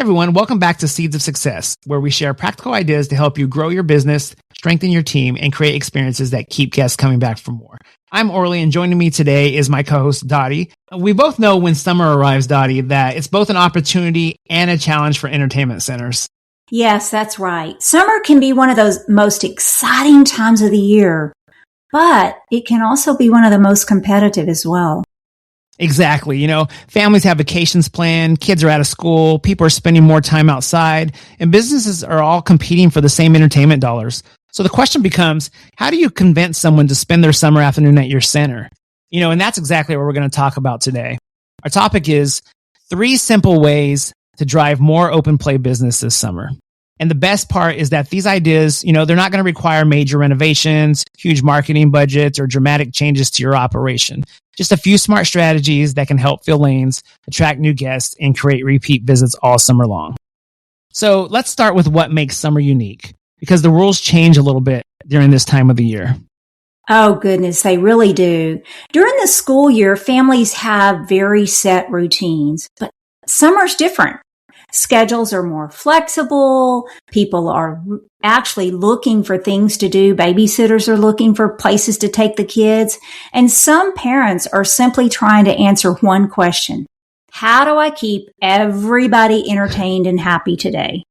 everyone. Welcome back to Seeds of Success, where we share practical ideas to help you grow your business, strengthen your team, and create experiences that keep guests coming back for more. I'm Orly, and joining me today is my co-host, Dottie. We both know when summer arrives, Dottie, that it's both an opportunity and a challenge for entertainment centers. Yes, that's right. Summer can be one of those most exciting times of the year, but it can also be one of the most competitive as well. Exactly. Families have vacations planned, kids are out of school, people are spending more time outside, and businesses are all competing for the same entertainment dollars. So the question becomes, how do you convince someone to spend their summer afternoon at your center? And that's exactly what we're going to talk about today. Our topic is 3 simple ways to drive more open play business this summer. And the best part is that these ideas, they're not going to require major renovations, huge marketing budgets, or dramatic changes to your operation. Just a few smart strategies that can help fill lanes, attract new guests, and create repeat visits all summer long. So let's start with what makes summer unique, because the rules change a little bit during this time of the year. Oh, goodness, they really do. During the school year, families have very set routines, but summer's different. Schedules are more flexible. People are actually looking for things to do. Babysitters are looking for places to take the kids. And some parents are simply trying to answer one question. How do I keep everybody entertained and happy today?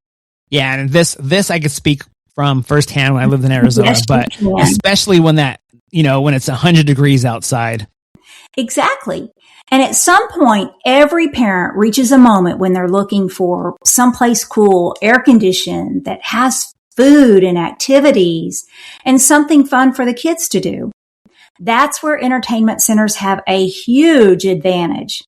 Yeah, and this I could speak from firsthand when I lived in Arizona, Yes, but especially when when it's 100 degrees outside. Exactly. And at some point, every parent reaches a moment when they're looking for someplace cool, air conditioned, that has food and activities and something fun for the kids to do. That's where entertainment centers have a huge advantage.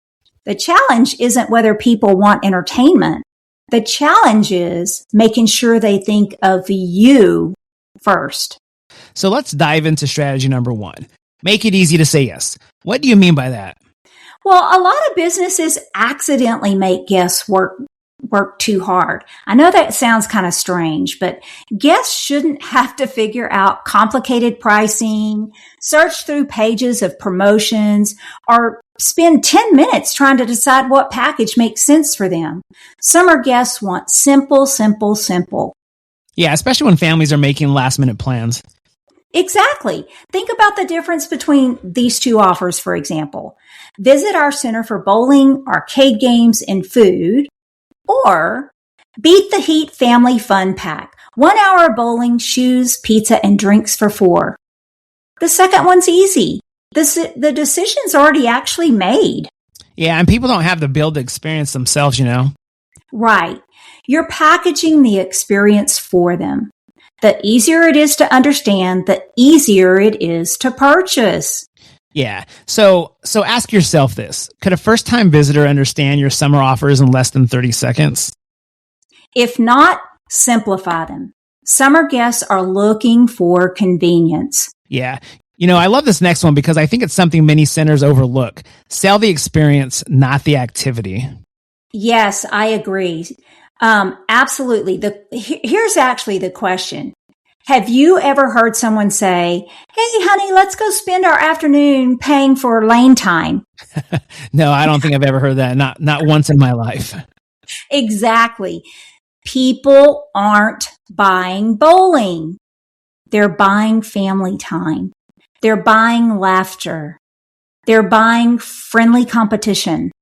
The challenge isn't whether people want entertainment. The challenge is making sure they think of you first. So let's dive into strategy number 1. Make it easy to say yes. What do you mean by that? Well, a lot of businesses accidentally make guests work too hard. I know that sounds kind of strange, but guests shouldn't have to figure out complicated pricing, search through pages of promotions, or spend 10 minutes trying to decide what package makes sense for them. Summer guests want simple, simple, simple. Yeah, especially when families are making last-minute plans. Exactly. Think about the difference between these 2 offers, for example. Visit our center for bowling, arcade games, and food, or Beat the Heat Family Fun Pack. 1 hour of bowling, shoes, pizza, and drinks for 4. The second one's easy. The decision's already actually made. Yeah, and people don't have the build to experience themselves, Right. You're packaging the experience for them. The easier it is to understand, the easier it is to purchase. Yeah. So ask yourself this. Could a first-time visitor understand your summer offers in less than 30 seconds? If not, simplify them. Summer guests are looking for convenience. Yeah. I love this next one because I think it's something many centers overlook. Sell the experience, not the activity. Yes, I agree. Absolutely. Here's actually the question. Have you ever heard someone say, "Hey, honey, let's go spend our afternoon paying for lane time"? No, I don't think I've ever heard that. Not once in my life. Exactly. People aren't buying bowling. They're buying family time. They're buying laughter. They're buying friendly competition.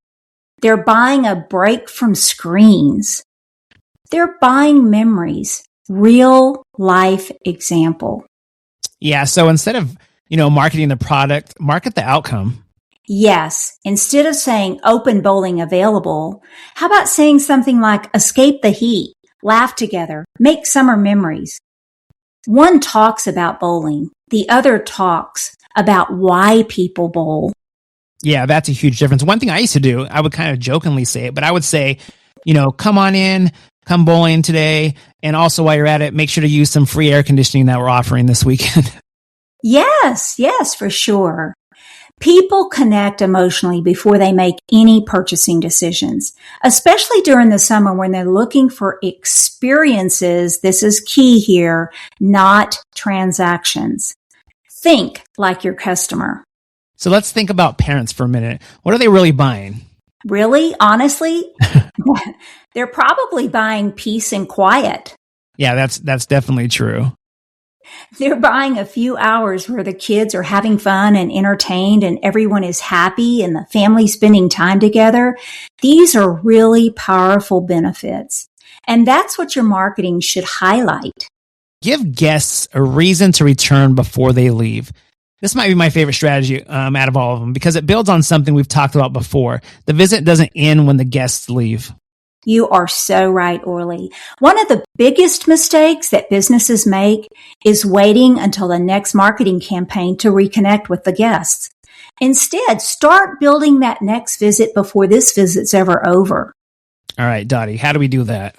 They're buying a break from screens. They're buying memories, real life example. Yeah. So instead of, marketing the product, market the outcome. Yes. Instead of saying open bowling available, how about saying something like escape the heat, laugh together, make summer memories? One talks about bowling. The other talks about why people bowl. Yeah, that's a huge difference. One thing I used to do, I would kind of jokingly say it, but I would say, come on in, come bowling today. And also while you're at it, make sure to use some free air conditioning that we're offering this weekend. Yes, for sure. People connect emotionally before they make any purchasing decisions, especially during the summer when they're looking for experiences. This is key here, not transactions. Think like your customer. So let's think about parents for a minute. What are they really buying? Really? Honestly? They're probably buying peace and quiet. Yeah, that's definitely true. They're buying a few hours where the kids are having fun and entertained and everyone is happy and the family spending time together. These are really powerful benefits. And that's what your marketing should highlight. Give guests a reason to return before they leave. This might be my favorite strategy out of all of them because it builds on something we've talked about before. The visit doesn't end when the guests leave. You are so right, Orly. One of the biggest mistakes that businesses make is waiting until the next marketing campaign to reconnect with the guests. Instead, start building that next visit before this visit's ever over. All right, Dottie, how do we do that?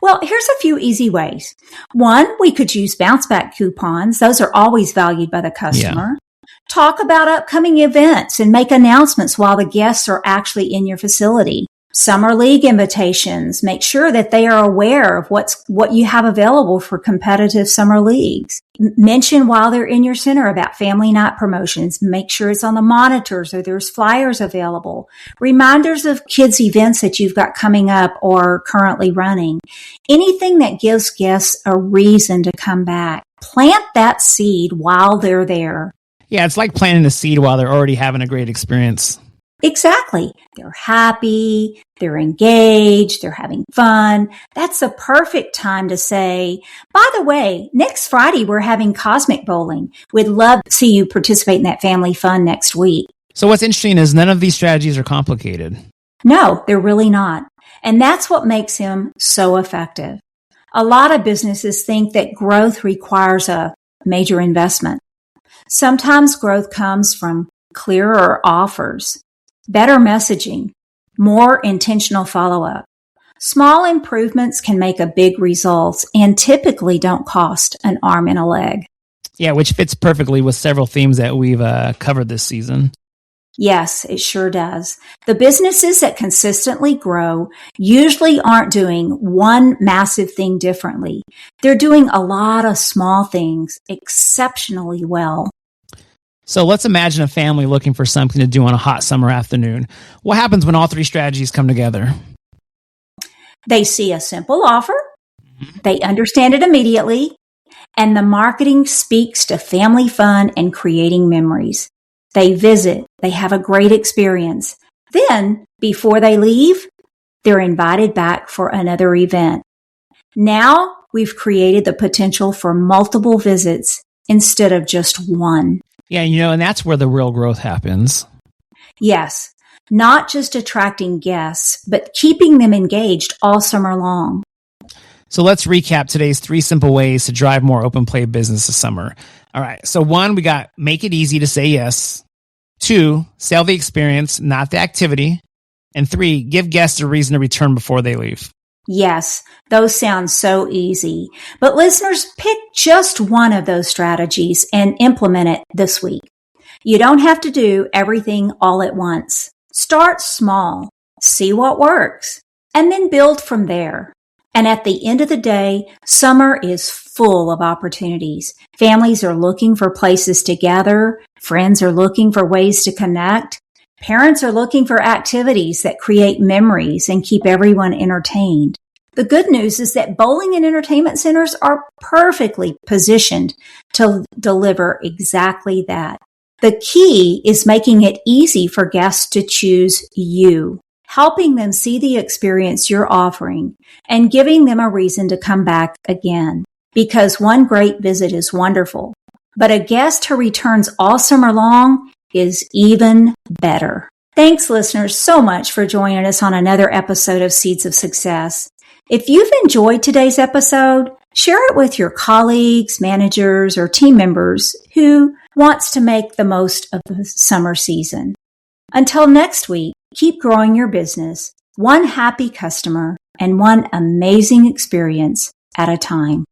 Well, here's a few easy ways. One, we could use bounce back coupons. Those are always valued by the customer. Yeah. Talk about upcoming events and make announcements while the guests are actually in your facility. Summer league invitations. Make sure that they are aware of what you have available for competitive summer leagues. Mention while they're in your center about family night promotions. Make sure it's on the monitors or there's flyers available. Reminders of kids' events that you've got coming up or currently running. Anything that gives guests a reason to come back. Plant that seed while they're there. Yeah, it's like planting a seed while they're already having a great experience. Exactly. They're happy, they're engaged, they're having fun. That's the perfect time to say, by the way, next Friday, we're having Cosmic Bowling. We'd love to see you participate in that family fun next week. So what's interesting is none of these strategies are complicated. No, they're really not. And that's what makes them so effective. A lot of businesses think that growth requires a major investment. Sometimes growth comes from clearer offers, better messaging, more intentional follow-up. Small improvements can make a big results and typically don't cost an arm and a leg. Yeah, which fits perfectly with several themes that we've covered this season. Yes, it sure does. The businesses that consistently grow usually aren't doing one massive thing differently. They're doing a lot of small things exceptionally well. So let's imagine a family looking for something to do on a hot summer afternoon. What happens when all three strategies come together? They see a simple offer, they understand it immediately, and the marketing speaks to family fun and creating memories. They visit, they have a great experience. Then, before they leave, they're invited back for another event. Now we've created the potential for multiple visits instead of just one. Yeah, and that's where the real growth happens. Yes, not just attracting guests, but keeping them engaged all summer long. So let's recap today's 3 simple ways to drive more open play business this summer. All right, so 1, we got make it easy to say yes. 2, sell the experience, not the activity. And 3, give guests a reason to return before they leave. Yes, those sound so easy. But listeners, pick just one of those strategies and implement it this week. You don't have to do everything all at once. Start small, see what works, and then build from there. And at the end of the day, summer is full of opportunities. Families are looking for places to gather. Friends are looking for ways to connect. Parents are looking for activities that create memories and keep everyone entertained. The good news is that bowling and entertainment centers are perfectly positioned to deliver exactly that. The key is making it easy for guests to choose you, helping them see the experience you're offering, and giving them a reason to come back again. Because one great visit is wonderful, but a guest who returns all summer long is even better. Thanks, listeners, so much for joining us on another episode of Seeds of Success. If you've enjoyed today's episode, share it with your colleagues, managers, or team members who wants to make the most of the summer season. Until next week, keep growing your business, one happy customer and one amazing experience at a time.